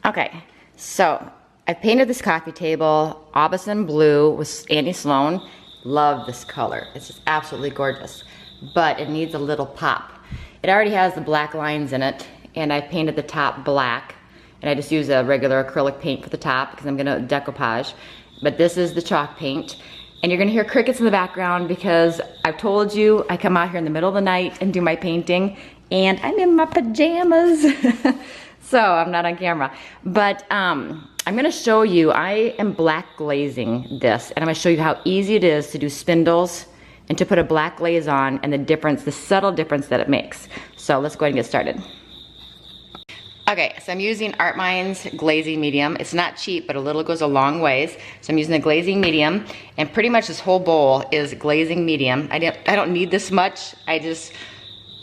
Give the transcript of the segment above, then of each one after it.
Okay, so I painted this coffee table Aubusson blue with Andy Sloan. Love this color. It's just absolutely gorgeous, but it needs a little pop. It already has the black lines in it, and I painted the top black, and I just use a regular acrylic paint for the top because I'm gonna decoupage. But this is the chalk paint, and you're gonna hear crickets in the background because I've told you I come out here in the middle of the night and do my painting, and I'm in my pajamas. So I'm not on camera, but I'm gonna show you, I am black glazing this, and I'm gonna show you how easy it is to do spindles and to put a black glaze on, and the difference, the subtle difference that it makes. So let's go ahead and get started. Okay, so I'm using Artminds Glazing Medium. It's not cheap, but a little goes a long ways. So I'm using the glazing medium, and pretty much this whole bowl is glazing medium. I don't need this much. I just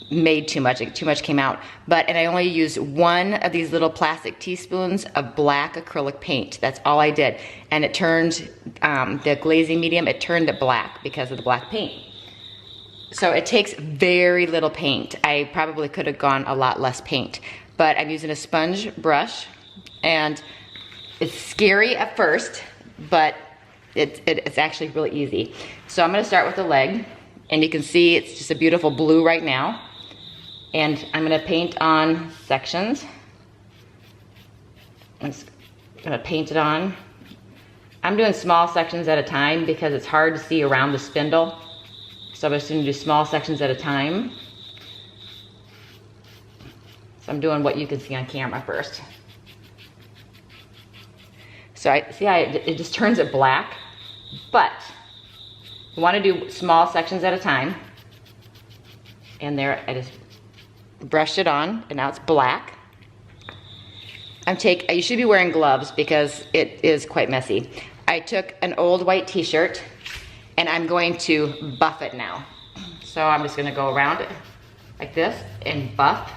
made too much came out. And I only used one of these little plastic teaspoons of black acrylic paint. That's all I did. And it turned, the glazing medium, it turned it black because of the black paint. So it takes very little paint. I probably could have gone a lot less paint. But I'm using a sponge brush, and it's scary at first, but it's actually really easy. So I'm gonna start with the leg, and you can see it's just a beautiful blue right now. And I'm gonna paint on sections. I'm just gonna paint it on. I'm doing small sections at a time because it's hard to see around the spindle. So I'm just gonna do small sections at a time. So I'm doing what you can see on camera first. So it just turns it black, but you wanna do small sections at a time. And there, I just brushed it on, and now it's black. You should be wearing gloves because it is quite messy. I took an old white t-shirt, and I'm going to buff it now. So I'm just gonna go around it like this and buff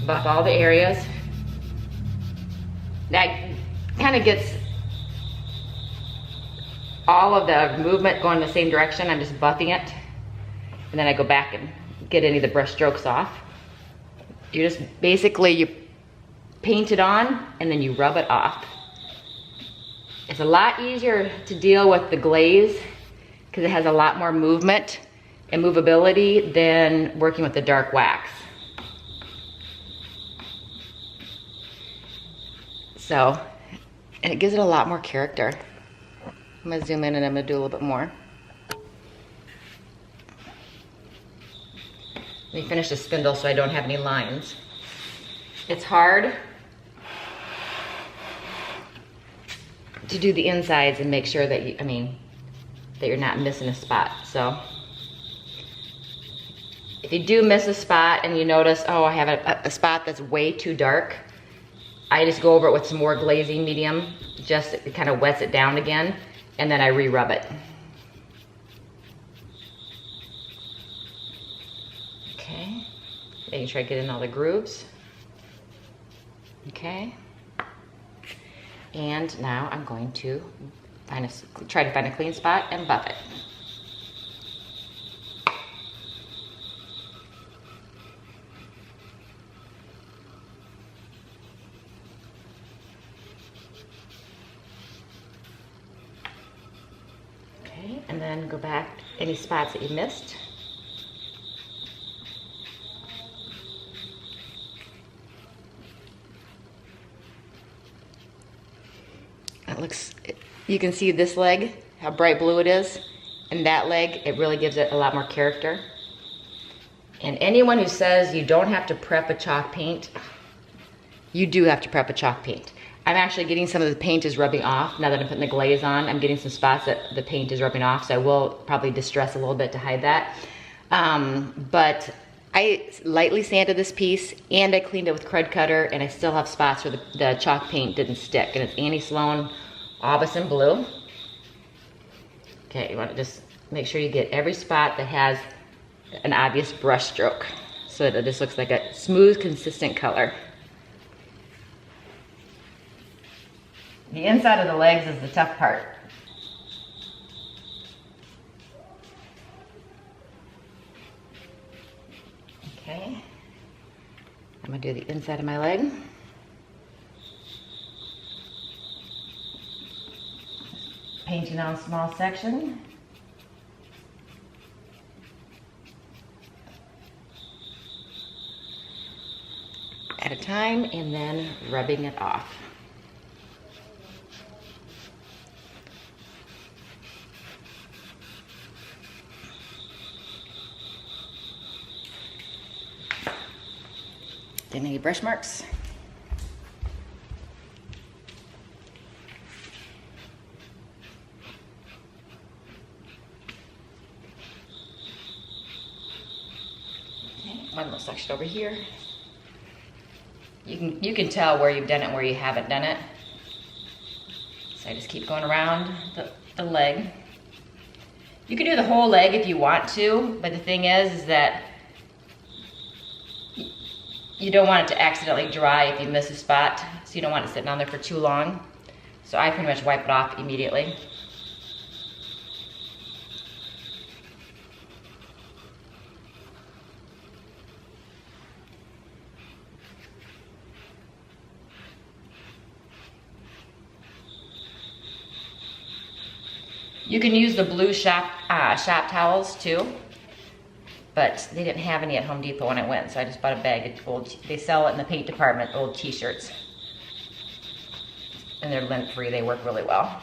all the areas. That kind of gets all of the movement going in the same direction. I'm just buffing it. And then I go back and get any of the brush strokes off. You just basically, you paint it on and then you rub it off. It's a lot easier to deal with the glaze because it has a lot more movement and movability than working with the dark wax. So, and it gives it a lot more character. I'm gonna zoom in and I'm gonna do a little bit more. Let me finish the spindle so I don't have any lines. It's hard to do the insides and make sure that that you're not missing a spot. So if you do miss a spot and you notice, oh, I have a spot that's way too dark, I just go over it with some more glazing medium, just it kind of wets it down again, and then I re-rub it. Okay, making sure I get in all the grooves. Okay, and now I'm going to try to find a clean spot and buff it. Okay, and then go back any spots that you missed. You can see this leg, how bright blue it is, and that leg, it really gives it a lot more character. And anyone who says you don't have to prep a chalk paint, you do have to prep a chalk paint. I'm actually getting some of the paint is rubbing off now that I'm putting the glaze on. I'm getting some spots that the paint is rubbing off, so I will probably distress a little bit to hide that. But I lightly sanded this piece and I cleaned it with Crud Cutter, and I still have spots where the chalk paint didn't stick, and it's Andy Sloan Aubusson blue. Okay, you want to just make sure you get every spot that has an obvious brush stroke so that it just looks like a smooth, consistent color. The inside of the legs is the tough part. Okay, I'm I'm gonna do the inside of my leg. Painting on a small section. At a time, and then rubbing it off. Getting any brush marks? Okay, one little section over here. You can tell where you've done it and where you haven't done it. So I just keep going around the leg. You can do the whole leg if you want to, but the thing is that you don't want it to accidentally dry if you miss a spot, so you don't want it sitting on there for too long. So I pretty much wipe it off immediately. You can use the blue shop towels too, but they didn't have any at Home Depot when I went, so I just bought a bag of old, they sell it in the paint department, old t-shirts. And they're lint-free, they work really well.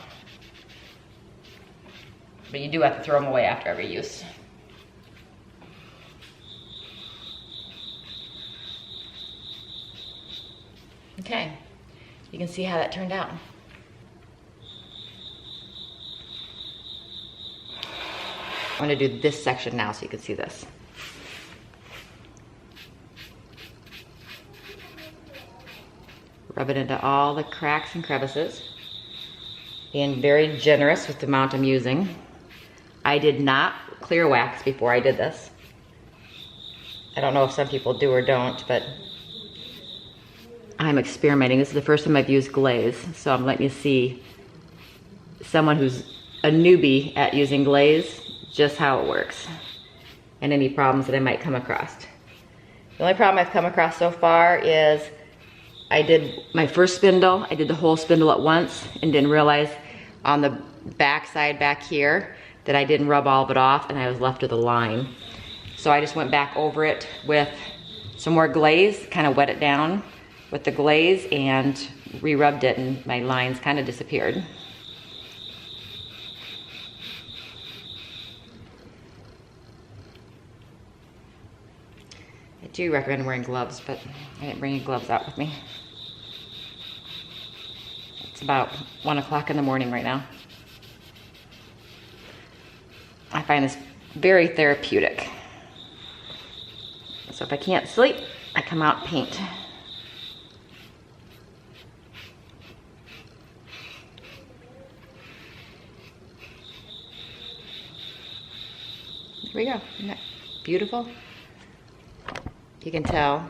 But you do have to throw them away after every use. Okay, you can see how that turned out. I'm gonna do this section now so you can see this. Rub it into all the cracks and crevices. Being very generous with the amount I'm using. I did not clear wax before I did this. I don't know if some people do or don't, but I'm experimenting. This is the first time I've used glaze, so I'm letting you see someone who's a newbie at using glaze, just how it works and any problems that I might come across. The only problem I've come across so far is I did my first spindle, I did the whole spindle at once and didn't realize on the back side back here that I didn't rub all of it off and I was left with a line. So I just went back over it with some more glaze, kind of wet it down with the glaze and re-rubbed it and my lines kind of disappeared. I do recommend wearing gloves, but I didn't bring any gloves out with me. It's about 1 o'clock in the morning right now. I find this very therapeutic. So if I can't sleep, I come out and paint. There we go. Isn't that beautiful? You can tell.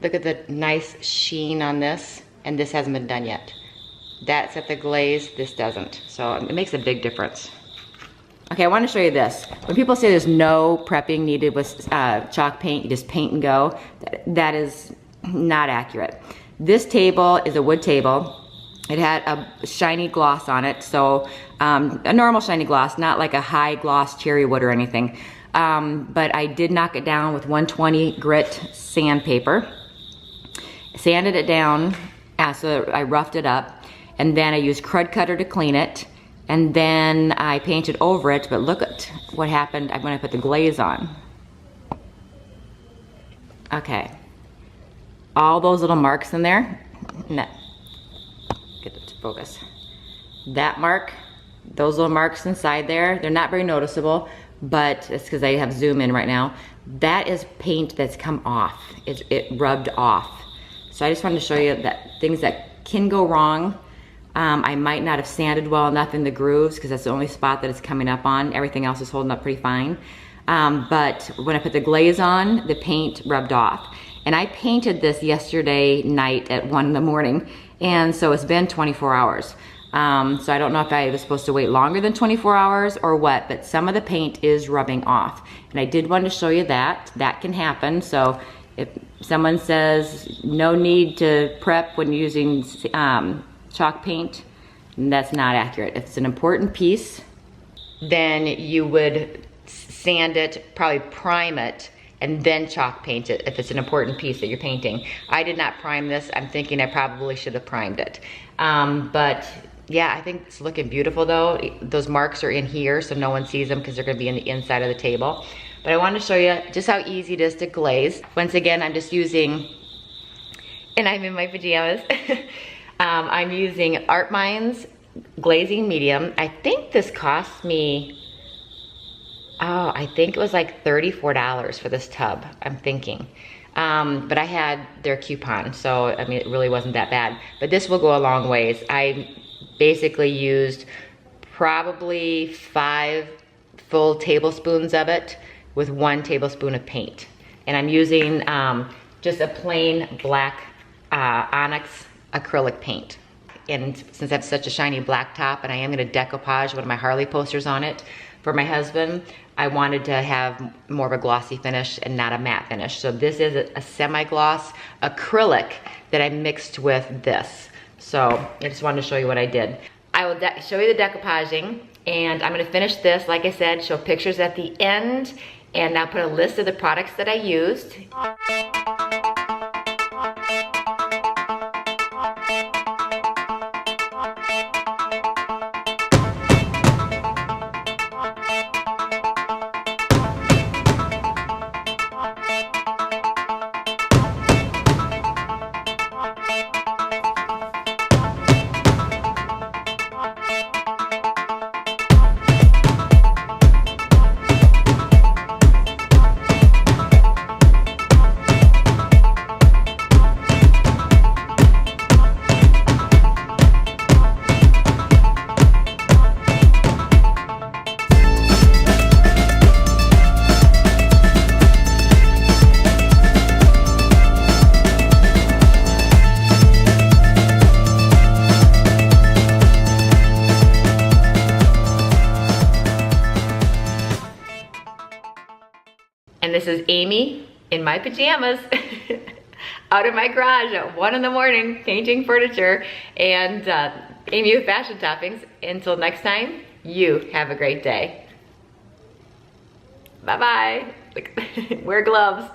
Look at the nice sheen on this, and this hasn't been done yet. That's at the glaze, this doesn't. So it makes a big difference. Okay, I want to show you this. When people say there's no prepping needed with chalk paint, you just paint and go, that is not accurate. This table is a wood table. It had a shiny gloss on it, so a normal shiny gloss, not like a high gloss cherry wood or anything. But I did knock it down with 120 grit sandpaper. Sanded it down, so I roughed it up, and then I used Crud Cutter to clean it, and then I painted over it, but look at what happened when I put the glaze on. Okay, all those little marks in there, get it to focus. That mark, those little marks inside there, they're not very noticeable, but it's because I have zoom in right now. That is paint that's come off. It rubbed off. So I just wanted to show you that things that can go wrong. I might not have sanded well enough in the grooves because that's the only spot that it's coming up on. Everything else is holding up pretty fine. But when I put the glaze on, the paint rubbed off. And I painted this yesterday night at 1 in the morning. And so it's been 24 hours. So I don't know if I was supposed to wait longer than 24 hours or what, but some of the paint is rubbing off. And I did want to show you that. That can happen. So If someone says no need to prep when using chalk paint, that's not accurate. If it's an important piece, then you would sand it, probably prime it, and then chalk paint it if it's an important piece that you're painting. I did not prime this. I'm thinking I probably should have primed it. But yeah, I think it's looking beautiful though. Those marks are in here so no one sees them because they're gonna be in the inside of the table. But I wanted to show you just how easy it is to glaze. Once again, I'm just using, and I'm in my pajamas, I'm using Artminds Glazing Medium. I think this cost me, oh, I think it was like $34 for this tub, I'm thinking. But I had their coupon, so I mean, it really wasn't that bad. But this will go a long ways. I basically used probably 5 full tablespoons of it with 1 tablespoon of paint. And I'm using just a plain black onyx acrylic paint. And since I have such a shiny black top and I am gonna decoupage one of my Harley posters on it for my husband, I wanted to have more of a glossy finish and not a matte finish. So this is a semi-gloss acrylic that I mixed with this. So I just wanted to show you what I did. I will show you the decoupaging, and I'm gonna finish this, like I said, show pictures at the end, and now put a list of the products that I used. And this is Amy in my pajamas out in my garage at 1 in the morning painting furniture, and Amy with Fashion Toppings. Until next time, you have a great day. Bye-bye. Wear gloves.